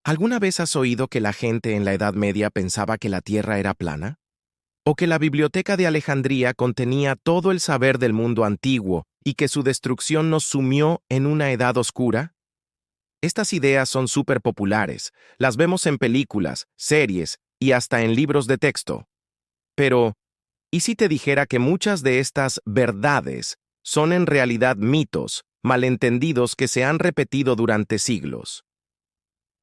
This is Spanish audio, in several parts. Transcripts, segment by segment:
¿Alguna vez has oído que la gente en la Edad Media pensaba que la Tierra era plana? ¿O que la Biblioteca de Alejandría contenía todo el saber del mundo antiguo y que su destrucción nos sumió en una edad oscura? Estas ideas son súper populares, las vemos en películas, series y hasta en libros de texto. Pero, ¿y si te dijera que muchas de estas verdades son en realidad mitos, malentendidos que se han repetido durante siglos?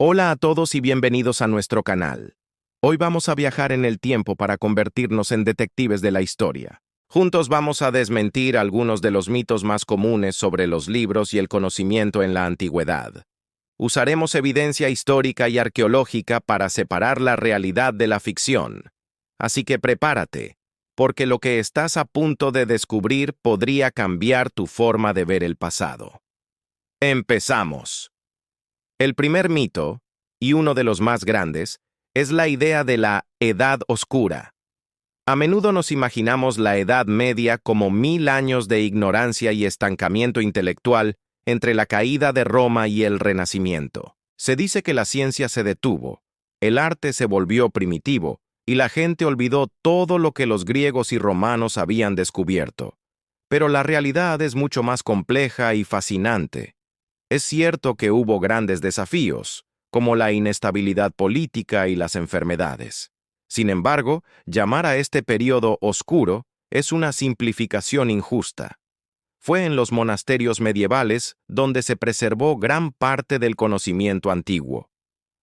Hola a todos y bienvenidos a nuestro canal. Hoy vamos a viajar en el tiempo para convertirnos en detectives de la historia. Juntos vamos a desmentir algunos de los mitos más comunes sobre los libros y el conocimiento en la antigüedad. Usaremos evidencia histórica y arqueológica para separar la realidad de la ficción. Así que prepárate, porque lo que estás a punto de descubrir podría cambiar tu forma de ver el pasado. Empezamos. El primer mito, y uno de los más grandes, es la idea de la Edad Oscura. A menudo nos imaginamos la Edad Media como 1000 años de ignorancia y estancamiento intelectual entre la caída de Roma y el Renacimiento. Se dice que la ciencia se detuvo, el arte se volvió primitivo, y la gente olvidó todo lo que los griegos y romanos habían descubierto. Pero la realidad es mucho más compleja y fascinante. Es cierto que hubo grandes desafíos, como la inestabilidad política y las enfermedades. Sin embargo, llamar a este período oscuro es una simplificación injusta. Fue en los monasterios medievales donde se preservó gran parte del conocimiento antiguo.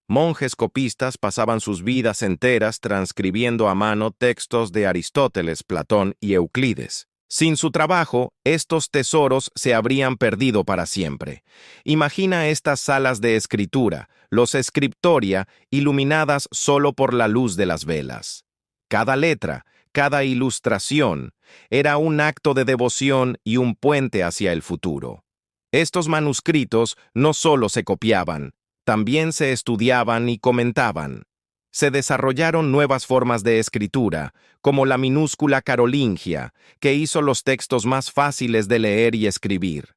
Monjes copistas pasaban sus vidas enteras transcribiendo a mano textos de Aristóteles, Platón y Euclides. Sin su trabajo, estos tesoros se habrían perdido para siempre. Imagina estas salas de escritura, los scriptoria, iluminadas solo por la luz de las velas. Cada letra, cada ilustración, era un acto de devoción y un puente hacia el futuro. Estos manuscritos no solo se copiaban, también se estudiaban y comentaban. Se desarrollaron nuevas formas de escritura, como la minúscula carolingia, que hizo los textos más fáciles de leer y escribir.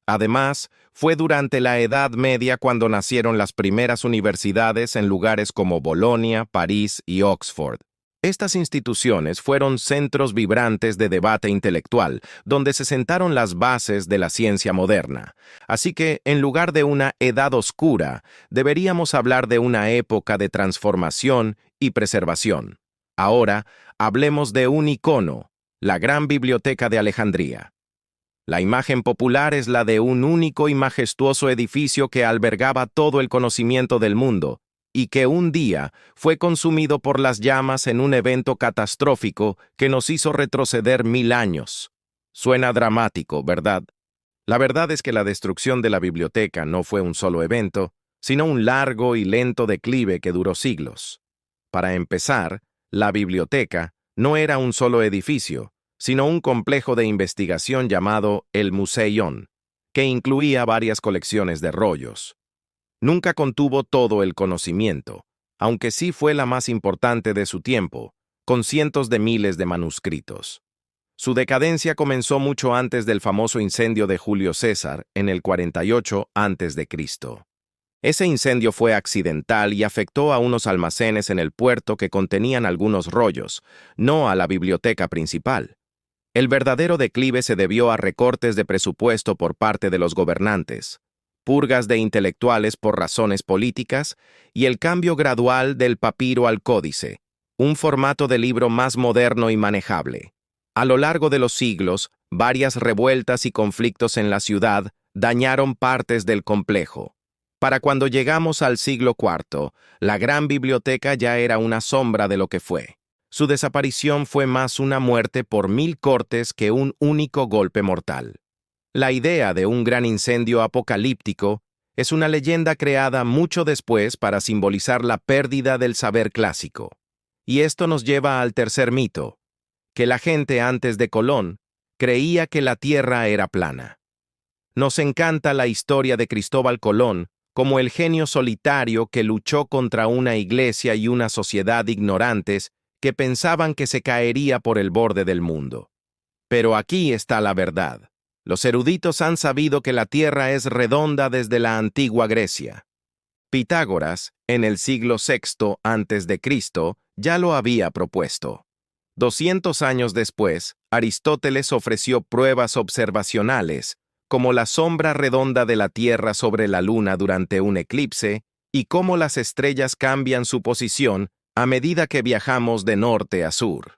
Además, fue durante la Edad Media cuando nacieron las primeras universidades en lugares como Bolonia, París y Oxford. Estas instituciones fueron centros vibrantes de debate intelectual, donde se sentaron las bases de la ciencia moderna. Así que, en lugar de una edad oscura, deberíamos hablar de una época de transformación y preservación. Ahora, hablemos de un icono, la Gran Biblioteca de Alejandría. La imagen popular es la de un único y majestuoso edificio que albergaba todo el conocimiento del mundo, y que un día fue consumido por las llamas en un evento catastrófico que nos hizo retroceder 1000 años. Suena dramático, ¿verdad? La verdad es que la destrucción de la biblioteca no fue un solo evento, sino un largo y lento declive que duró siglos. Para empezar, la biblioteca no era un solo edificio, sino un complejo de investigación llamado el Museion, que incluía varias colecciones de rollos. Nunca contuvo todo el conocimiento, aunque sí fue la más importante de su tiempo, con cientos de miles de manuscritos. Su decadencia comenzó mucho antes del famoso incendio de Julio César en el 48 a.C. Ese incendio fue accidental y afectó a unos almacenes en el puerto que contenían algunos rollos, no a la biblioteca principal. El verdadero declive se debió a recortes de presupuesto por parte de los gobernantes, purgas de intelectuales por razones políticas y el cambio gradual del papiro al códice, un formato de libro más moderno y manejable. A lo largo de los siglos, varias revueltas y conflictos en la ciudad dañaron partes del complejo. Para cuando llegamos al siglo IV, la gran biblioteca ya era una sombra de lo que fue. Su desaparición fue más una muerte por 1000 cortes que un único golpe mortal. La idea de un gran incendio apocalíptico es una leyenda creada mucho después para simbolizar la pérdida del saber clásico. Y esto nos lleva al tercer mito, que la gente antes de Colón creía que la Tierra era plana. Nos encanta la historia de Cristóbal Colón como el genio solitario que luchó contra una iglesia y una sociedad ignorantes que pensaban que se caería por el borde del mundo. Pero aquí está la verdad. Los eruditos han sabido que la Tierra es redonda desde la antigua Grecia. Pitágoras, en el siglo VI a.C., ya lo había propuesto. 200 años después, Aristóteles ofreció pruebas observacionales, como la sombra redonda de la Tierra sobre la Luna durante un eclipse y cómo las estrellas cambian su posición a medida que viajamos de norte a sur.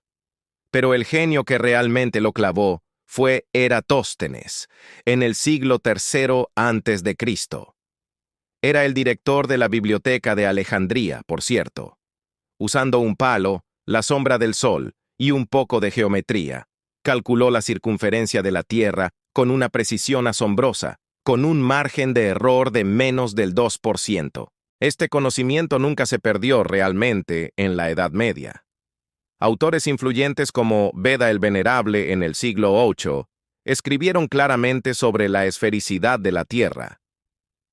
Pero el genio que realmente lo clavó fue Eratóstenes, en el siglo III a.C. Era el director de la Biblioteca de Alejandría, por cierto. Usando un palo, la sombra del Sol y un poco de geometría, calculó la circunferencia de la Tierra con una precisión asombrosa, con un margen de error de menos del 2%. Este conocimiento nunca se perdió realmente en la Edad Media. Autores influyentes como Beda el Venerable en el siglo VIII escribieron claramente sobre la esfericidad de la Tierra.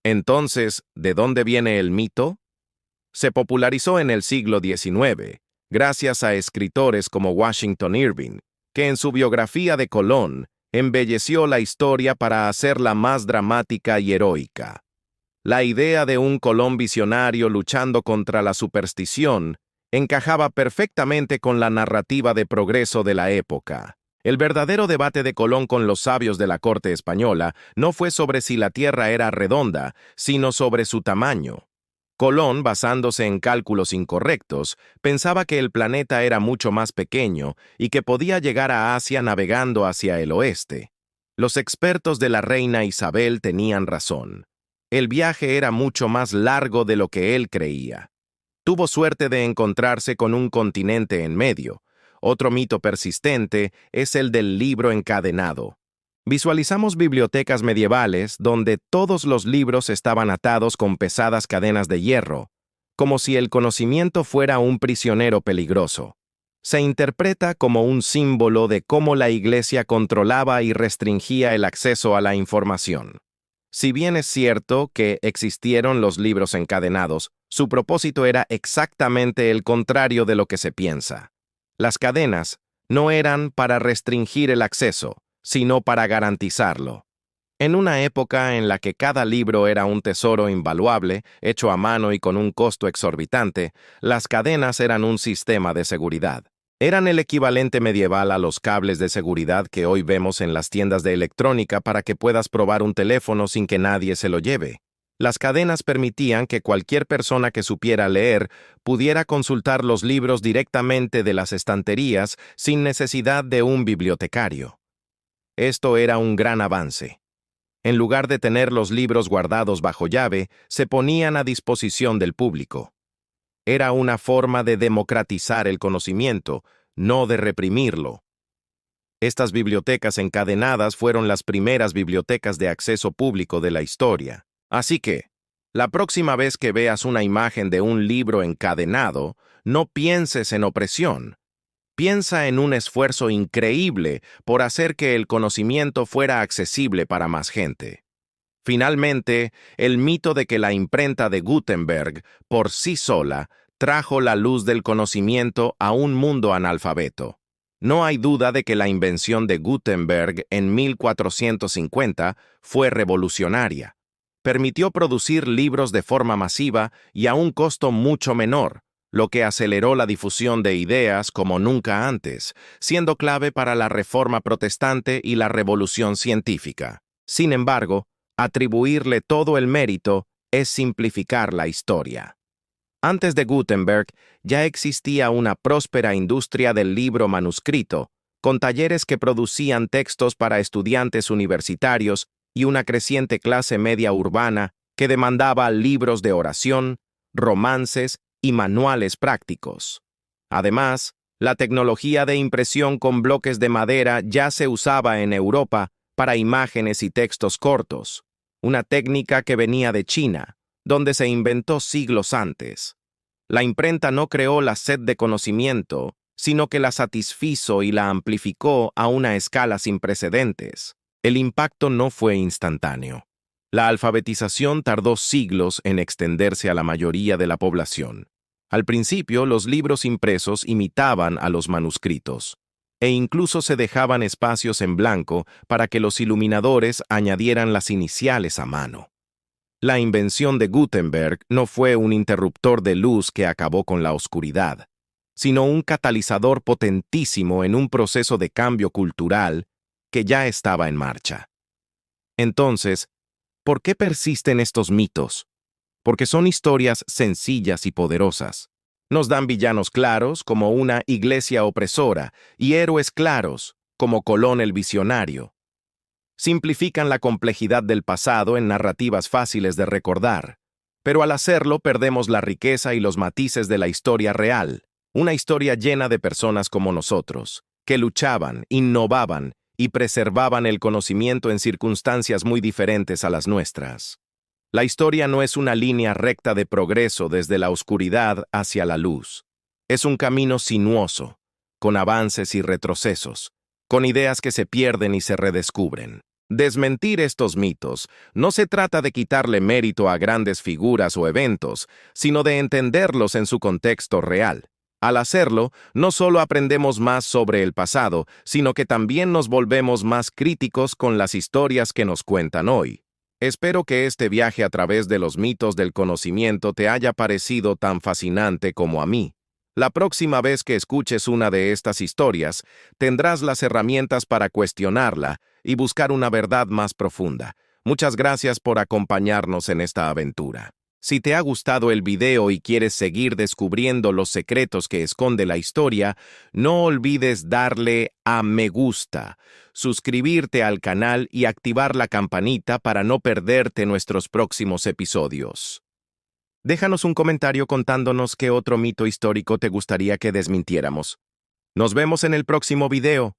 Entonces, ¿de dónde viene el mito? Se popularizó en el siglo XIX, gracias a escritores como Washington Irving, que en su biografía de Colón embelleció la historia para hacerla más dramática y heroica. La idea de un Colón visionario luchando contra la superstición encajaba perfectamente con la narrativa de progreso de la época. El verdadero debate de Colón con los sabios de la corte española no fue sobre si la Tierra era redonda, sino sobre su tamaño. Colón, basándose en cálculos incorrectos, pensaba que el planeta era mucho más pequeño y que podía llegar a Asia navegando hacia el oeste. Los expertos de la reina Isabel tenían razón. El viaje era mucho más largo de lo que él creía. Tuvo suerte de encontrarse con un continente en medio. Otro mito persistente es el del libro encadenado. Visualizamos bibliotecas medievales donde todos los libros estaban atados con pesadas cadenas de hierro, como si el conocimiento fuera un prisionero peligroso. Se interpreta como un símbolo de cómo la Iglesia controlaba y restringía el acceso a la información. Si bien es cierto que existieron los libros encadenados, su propósito era exactamente el contrario de lo que se piensa. Las cadenas no eran para restringir el acceso, sino para garantizarlo. En una época en la que cada libro era un tesoro invaluable, hecho a mano y con un costo exorbitante, las cadenas eran un sistema de seguridad. Eran el equivalente medieval a los cables de seguridad que hoy vemos en las tiendas de electrónica para que puedas probar un teléfono sin que nadie se lo lleve. Las cadenas permitían que cualquier persona que supiera leer pudiera consultar los libros directamente de las estanterías sin necesidad de un bibliotecario. Esto era un gran avance. En lugar de tener los libros guardados bajo llave, se ponían a disposición del público. Era una forma de democratizar el conocimiento, no de reprimirlo. Estas bibliotecas encadenadas fueron las primeras bibliotecas de acceso público de la historia. Así que, la próxima vez que veas una imagen de un libro encadenado, no pienses en opresión. Piensa en un esfuerzo increíble por hacer que el conocimiento fuera accesible para más gente. Finalmente, el mito de que la imprenta de Gutenberg, por sí sola, trajo la luz del conocimiento a un mundo analfabeto. No hay duda de que la invención de Gutenberg en 1450 fue revolucionaria. Permitió producir libros de forma masiva y a un costo mucho menor, lo que aceleró la difusión de ideas como nunca antes, siendo clave para la Reforma Protestante y la Revolución Científica. Sin embargo, atribuirle todo el mérito es simplificar la historia. Antes de Gutenberg, ya existía una próspera industria del libro manuscrito, con talleres que producían textos para estudiantes universitarios y una creciente clase media urbana que demandaba libros de oración, romances y manuales prácticos. Además, la tecnología de impresión con bloques de madera ya se usaba en Europa para imágenes y textos cortos, una técnica que venía de China, donde se inventó siglos antes. La imprenta no creó la sed de conocimiento, sino que la satisfizo y la amplificó a una escala sin precedentes. El impacto no fue instantáneo. La alfabetización tardó siglos en extenderse a la mayoría de la población. Al principio, los libros impresos imitaban a los manuscritos, e incluso se dejaban espacios en blanco para que los iluminadores añadieran las iniciales a mano. La invención de Gutenberg no fue un interruptor de luz que acabó con la oscuridad, sino un catalizador potentísimo en un proceso de cambio cultural que ya estaba en marcha. Entonces, ¿por qué persisten estos mitos? Porque son historias sencillas y poderosas. Nos dan villanos claros, como una iglesia opresora, y héroes claros, como Colón el Visionario. Simplifican la complejidad del pasado en narrativas fáciles de recordar, pero al hacerlo perdemos la riqueza y los matices de la historia real, una historia llena de personas como nosotros, que luchaban, innovaban y preservaban el conocimiento en circunstancias muy diferentes a las nuestras. La historia no es una línea recta de progreso desde la oscuridad hacia la luz. Es un camino sinuoso, con avances y retrocesos, con ideas que se pierden y se redescubren. Desmentir estos mitos no se trata de quitarle mérito a grandes figuras o eventos, sino de entenderlos en su contexto real. Al hacerlo, no solo aprendemos más sobre el pasado, sino que también nos volvemos más críticos con las historias que nos cuentan hoy. Espero que este viaje a través de los mitos del conocimiento te haya parecido tan fascinante como a mí. La próxima vez que escuches una de estas historias, tendrás las herramientas para cuestionarla y buscar una verdad más profunda. Muchas gracias por acompañarnos en esta aventura. Si te ha gustado el video y quieres seguir descubriendo los secretos que esconde la historia, no olvides darle a me gusta, suscribirte al canal y activar la campanita para no perderte nuestros próximos episodios. Déjanos un comentario contándonos qué otro mito histórico te gustaría que desmintiéramos. Nos vemos en el próximo video.